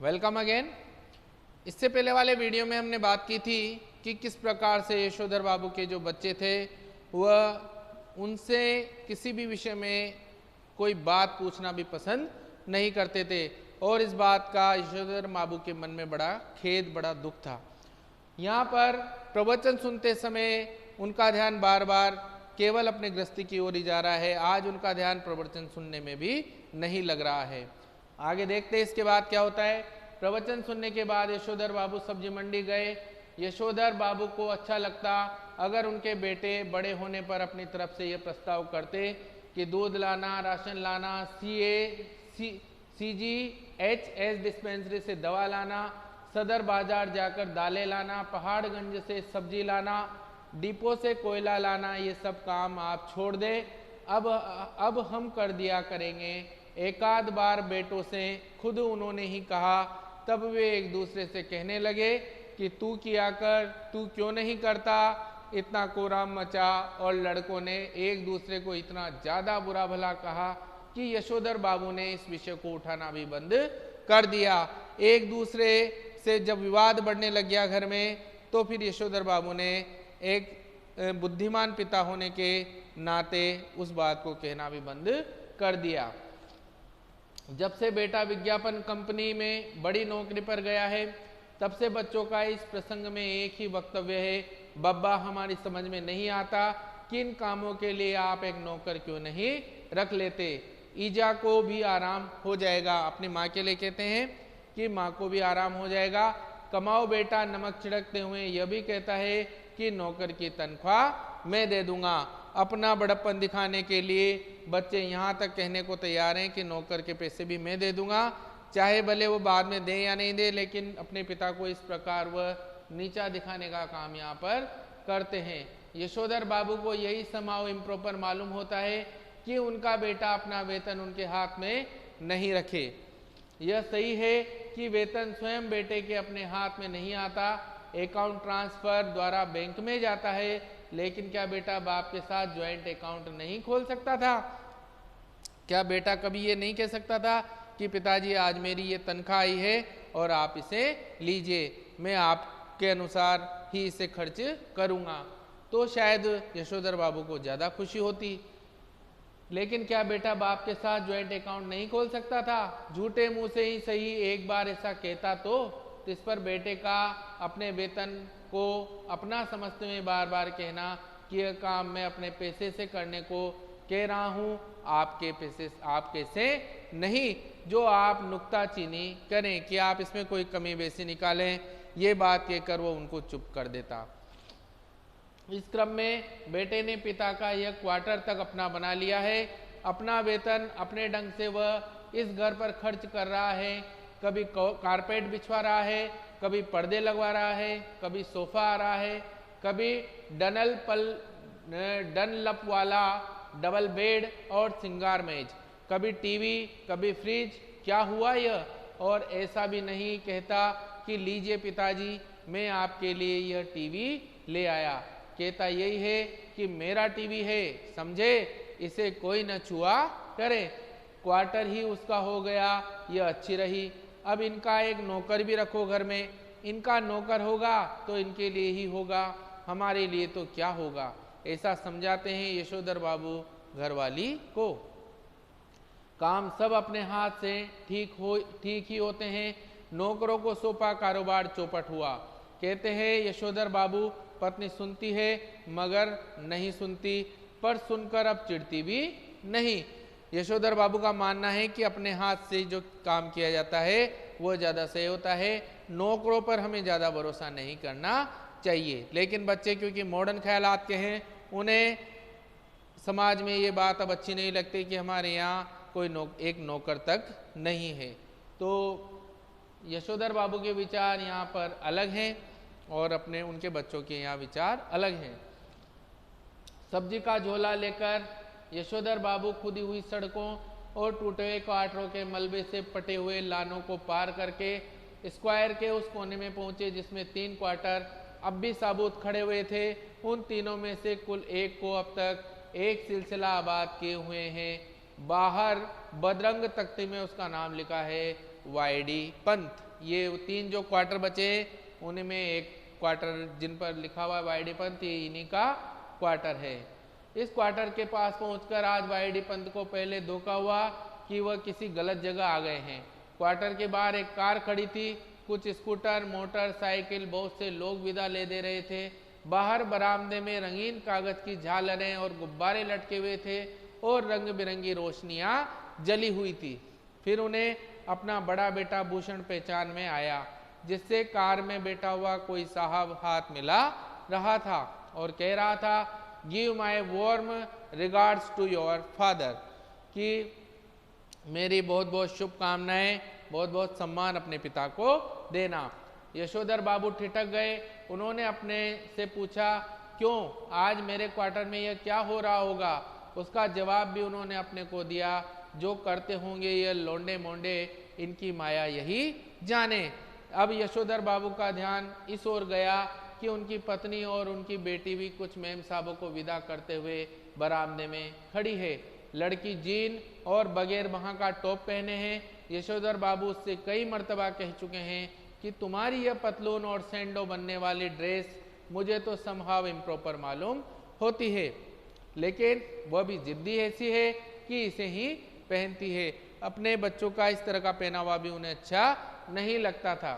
Welcome again. इससे पहले वाले वीडियो में हमने बात की थी कि किस प्रकार से यशोधर बाबू के जो बच्चे थे वह उनसे किसी भी विषय में कोई बात पूछना भी पसंद नहीं करते थे और इस बात का यशोधर बाबू के मन में बड़ा खेद, बड़ा दुख था। यहाँ पर प्रवचन सुनते समय उनका ध्यान बार बार केवल अपने गृहस्थी की ओर ही जा रहा है। आज उनका ध्यान प्रवचन सुनने में भी नहीं लग रहा है। आगे देखते हैं इसके बाद क्या होता है। प्रवचन सुनने के बाद यशोधर बाबू सब्जी मंडी गए। यशोधर बाबू को अच्छा लगता अगर उनके बेटे बड़े होने पर अपनी तरफ से ये प्रस्ताव करते कि दूध लाना, राशन लाना, CGHS डिस्पेंसरी से दवा लाना, सदर बाजार जाकर दालें लाना, पहाड़गंज से सब्जी लाना, डिपो से कोयला लाना, ये सब काम आप छोड़ दें, अब हम कर दिया करेंगे। एकाध बार बेटों से खुद उन्होंने ही कहा, तब वे एक दूसरे से कहने लगे कि तू किया कर, तू क्यों नहीं करता। इतना कोराम मचा और लड़कों ने एक दूसरे को इतना ज़्यादा बुरा भला कहा कि यशोधर बाबू ने इस विषय को उठाना भी बंद कर दिया। एक दूसरे से जब विवाद बढ़ने लग गया घर में, तो फिर यशोधर बाबू ने एक बुद्धिमान पिता होने के नाते उस बात को कहना भी बंद कर दिया। जब से बेटा विज्ञापन कंपनी में बड़ी नौकरी पर गया है, तब से बच्चों का इस प्रसंग में एक ही वक्तव्य है, बब्बा हमारी समझ में नहीं आता किन कामों के लिए आप एक नौकर क्यों नहीं रख लेते। ईजा को भी आराम हो जाएगा। अपनी माँ के लिए कहते हैं कि माँ को भी आराम हो जाएगा। कमाओ बेटा, नमक छिड़कते हुए यह भी कहता है कि नौकर की तनख्वाह मैं दे दूंगा। अपना बड़प्पन दिखाने के लिए बच्चे यहाँ तक कहने को तैयार हैं कि नौकर के पैसे भी मैं दे दूंगा, चाहे भले वो बाद में दे या नहीं दे, लेकिन अपने पिता को इस प्रकार वह नीचा दिखाने का काम यहाँ पर करते हैं। यशोधर बाबू को यही समाव इम्प्रॉपर मालूम होता है कि उनका बेटा अपना वेतन उनके हाथ में नहीं रखे। यह सही है कि वेतन स्वयं बेटे के अपने हाथ में नहीं आता, अकाउंट ट्रांसफर द्वारा बैंक में जाता है, लेकिन क्या बेटा बाप के साथ ज्वाइंट अकाउंट नहीं खोल सकता था? क्या बेटा कभी ये नहीं कह सकता था कि पिताजी आज मेरी ये तनख्वाह आई है और आप इसे लीजिए, मैं आपके अनुसार ही इसे खर्च करूँगा? तो शायद यशोधर बाबू को ज़्यादा खुशी होती। लेकिन क्या बेटा बाप के साथ ज्वाइंट अकाउंट नहीं खोल सकता था? झूठे मुंह से ही सही एक बार ऐसा कहता तो इस पर बेटे का अपने वेतन को अपना समझते हुए बार बार कहना कि यह काम मैं अपने पैसे से करने को कह रहा हूँ, आपके पैसे आपके से नहीं। जो आप नुक्ताचीनी करें कि आप इसमें कोई कमी बेसी निकालें, ये बात कहकर वो उनको चुप कर देता। इस क्रम में बेटे ने पिता का यह क्वार्टर तक अपना बना लिया है। अपना वेतन अपने ढंग से वह इस घर पर खर्च कर रहा है। कभी कारपेट बिछवा रहा है, कभी पर्दे लगवा रहा है, कभी सोफा आ रहा है, कभी डनलप वाला डबल बेड और सिंगार मेज, कभी टीवी, कभी फ्रिज। क्या हुआ यह? और ऐसा भी नहीं कहता कि लीजिए पिताजी मैं आपके लिए यह टीवी ले आया। कहता यही है कि मेरा टीवी है, समझे, इसे कोई न छुआ करे। क्वार्टर ही उसका हो गया, यह अच्छी रही। अब इनका एक नौकर भी रखो घर में, इनका नौकर होगा तो इनके लिए ही होगा, हमारे लिए तो क्या होगा, ऐसा समझाते हैं यशोधर बाबू घरवाली को। काम सब अपने हाथ से ठीक ही होते हैं। नौकरों को सौंपा कारोबार चौपट हुआ। कहते हैं यशोधर बाबू पत्नी सुनती है मगर नहीं सुनती, पर सुनकर अब चिढ़ती भी नहीं। यशोधर बाबू का मानना है कि अपने हाथ से जो काम किया जाता है वो ज़्यादा सही होता है। नौकरों पर हमें ज़्यादा भरोसा नहीं करना चाहिए। लेकिन बच्चे क्योंकि मॉडर्न ख्यालात के हैं, उन्हें समाज में ये बात अब अच्छी नहीं लगती कि हमारे यहाँ कोई एक नौकर तक नहीं है। तो यशोधर बाबू के विचार यहाँ पर अलग हैं और अपने उनके बच्चों के यहाँ विचार अलग हैं। सब्जी का झोला लेकर यशोधर बाबू खुदी हुई सड़कों और टूटे हुए क्वार्टरों के मलबे से पटे हुए लानों को पार करके स्क्वायर के उस कोने में पहुंचे जिसमें 3 क्वार्टर अब भी साबुत खड़े हुए थे। उन तीनों में से कुल एक को अब तक एक सिलसिला आबाद किए हुए हैं। बाहर बदरंग तख्ते में उसका नाम लिखा है वाईडी पंत। ये 3 जो क्वार्टर बचे उनमें एक क्वार्टर जिन पर लिखा हुआ है वाईडी पंत, ये इन्हीं का क्वार्टर है। इस क्वार्टर के पास पहुंचकर आज वाईडी पंत को पहले धोखा हुआ कि वह किसी गलत जगह आ गए हैं। क्वार्टर के बाहर एक कार खड़ी थी, कुछ स्कूटर, मोटरसाइकिल, बहुत से लोग विदा ले दे रहे थे। बाहर बरामदे में रंगीन कागज की झालरें और गुब्बारे लटके हुए थे और रंग बिरंगी रोशनियां जली हुई थी। फिर उन्हें अपना बड़ा बेटा भूषण पहचान में आया, जिससे कार में बैठा हुआ कोई साहब हाथ मिला रहा था और कह रहा था, give my warm regards to your father, कि मेरी बहुत बहुत शुभकामनाएं, बहुत बहुत सम्मान अपने पिता को देना। यशोधर बाबू ठिठक गए। उन्होंने अपने से पूछा, क्यों आज मेरे क्वार्टर में यह क्या हो रहा होगा? उसका जवाब भी उन्होंने अपने को दिया, जो करते होंगे ये लोंडे मोंडे, इनकी माया यही जाने। अब यशोधर बाबू का ध्यान इस ओर गया कि उनकी पत्नी और उनकी बेटी भी कुछ मेम साहबों को विदा करते हुए बरामदे में खड़ी है। लड़की जीन और बगैर वहाँ का टॉप पहने हैं। यशोधर बाबू उससे कई मर्तबा कह चुके हैं कि तुम्हारी यह पतलून और सैंडो बनने वाली ड्रेस मुझे तो समहाव इम्प्रॉपर मालूम होती है, लेकिन वह भी जिद्दी ऐसी है कि इसे ही पहनती है। अपने बच्चों का इस तरह का पहनावा भी उन्हें अच्छा नहीं लगता था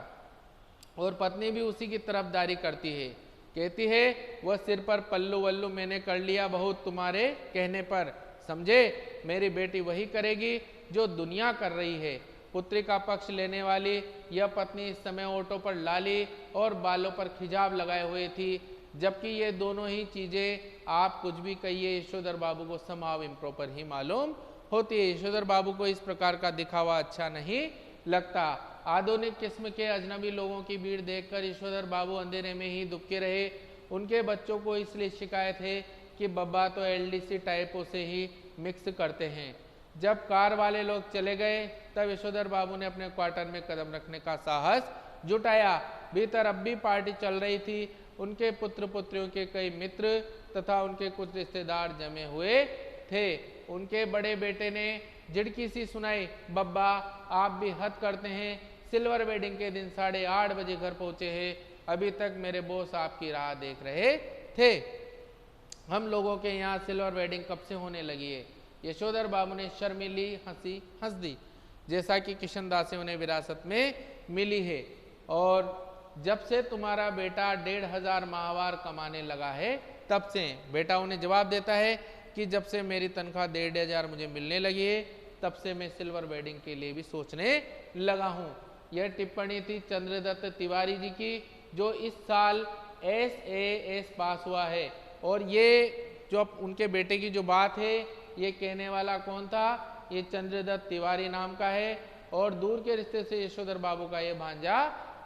और पत्नी भी उसी की तरफदारी करती है। कहती है, वह सिर पर पल्लू वल्लू मैंने कर लिया बहुत तुम्हारे कहने पर, समझे? मेरी बेटी वही करेगी जो दुनिया कर रही है। पुत्री का पक्ष लेने वाली यह पत्नी इस समय ऑटो पर लाली और बालों पर खिजाब लगाए हुए थी, जबकि ये दोनों ही चीजें आप कुछ भी कहिए यशोधर बाबू को समहाव इम्प्रॉपर ही मालूम होती है। यशोधर बाबू को इस प्रकार का दिखावा अच्छा नहीं लगता। आधुनिक किस्म के अजनबी लोगों की भीड़ देखकर यशोधर बाबू अंधेरे में ही दुबके रहे। उनके बच्चों को इसलिए शिकायत है कि बब्बा तो एलडीसी टाइपों से ही मिक्स करते हैं। जब कार वाले लोग चले गए तब यशोधर बाबू ने अपने क्वार्टर में कदम रखने का साहस जुटाया। भीतर अब भी पार्टी चल रही थी। उनके पुत्र पुत्रियों के कई मित्र तथा उनके कुछ रिश्तेदार जमे हुए थे। उनके बड़े बेटे ने झिड़की सी सुनाई, बब्बा आप भी हद करते हैं, सिल्वर वेडिंग के दिन 8:30 बजे घर पहुंचे हैं, अभी तक मेरे बॉस आपकी राह देख रहे थे। हम लोगों के यहाँ सिल्वर वेडिंग कब से होने लगी है? यशोधर बाबू ने शर्मीली हंसी हंस दी, जैसा कि किशनदास से उन्हें विरासत में मिली है। और जब से तुम्हारा बेटा 1,500 माहवार कमाने लगा है तब से। बेटा उन्हें जवाब देता है कि जब से मेरी तनख्वाह 1,500 मुझे मिलने लगी है तब से मैं सिल्वर वेडिंग के लिए भी सोचने लगा हूँ। यह टिप्पणी थी चंद्रदत्त तिवारी जी की, जो इस साल SAS पास हुआ है। और ये जो उनके बेटे की जो बात है, ये कहने वाला कौन था? ये चंद्रदत्त तिवारी नाम का है और दूर के रिश्ते से यशोधर बाबू का ये भांजा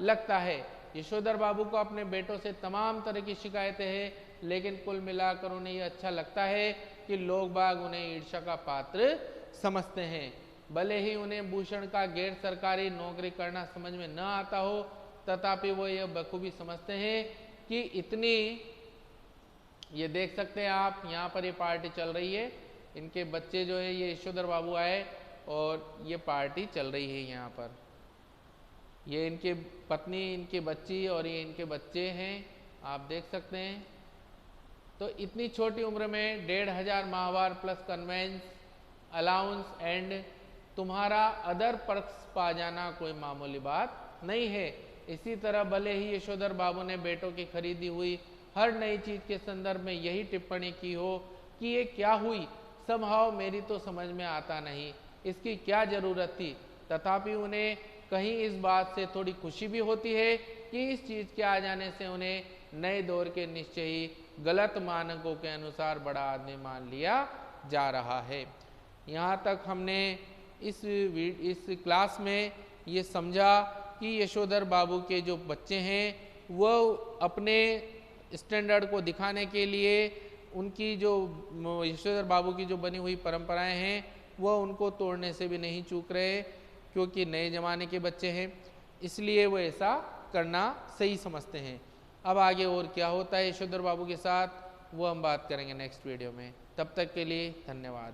लगता है। यशोधर बाबू को अपने बेटों से तमाम तरह की शिकायतें हैं, लेकिन कुल मिलाकर उन्हें ये अच्छा लगता है कि लोग बाग उन्हें ईर्ष्या का पात्र समझते हैं। भले ही उन्हें भूषण का गैर सरकारी नौकरी करना समझ में न आता हो, तथापि वो यह बखूबी समझते हैं कि इतनी, ये देख सकते हैं आप, यहाँ पर ये पार्टी चल रही है। इनके बच्चे जो है, ये यशोधर बाबू आए और ये पार्टी चल रही है यहाँ पर। ये इनके पत्नी, इनकी बच्ची और ये इनके बच्चे हैं, आप देख सकते हैं। तो इतनी छोटी उम्र में 1,500 माहवार प्लस कन्वेंस अलाउंस एंड तुम्हारा अदर पर्क्स पा जाना कोई मामूली बात नहीं है। इसी तरह भले ही यशोधर बाबू ने बेटों की खरीदी हुई हर नई चीज के संदर्भ में यही टिप्पणी की हो कि ये क्या हुई, समहाव मेरी तो समझ में आता नहीं, इसकी क्या जरूरत थी, तथापि उन्हें कहीं इस बात से थोड़ी खुशी भी होती है कि इस चीज के आ जाने से उन्हें नए दौर के निश्चय ही गलत मानकों के अनुसार बड़ा आदमी मान लिया जा रहा है। यहाँ तक हमने इस क्लास में ये समझा कि यशोधर बाबू के जो बच्चे हैं वो अपने स्टैंडर्ड को दिखाने के लिए उनकी जो यशोधर बाबू की जो बनी हुई परंपराएं हैं वह उनको तोड़ने से भी नहीं चूक रहे, क्योंकि नए ज़माने के बच्चे हैं, इसलिए वो ऐसा करना सही समझते हैं। अब आगे और क्या होता है यशोधर बाबू के साथ, वो हम बात करेंगे नेक्स्ट वीडियो में। तब तक के लिए धन्यवाद।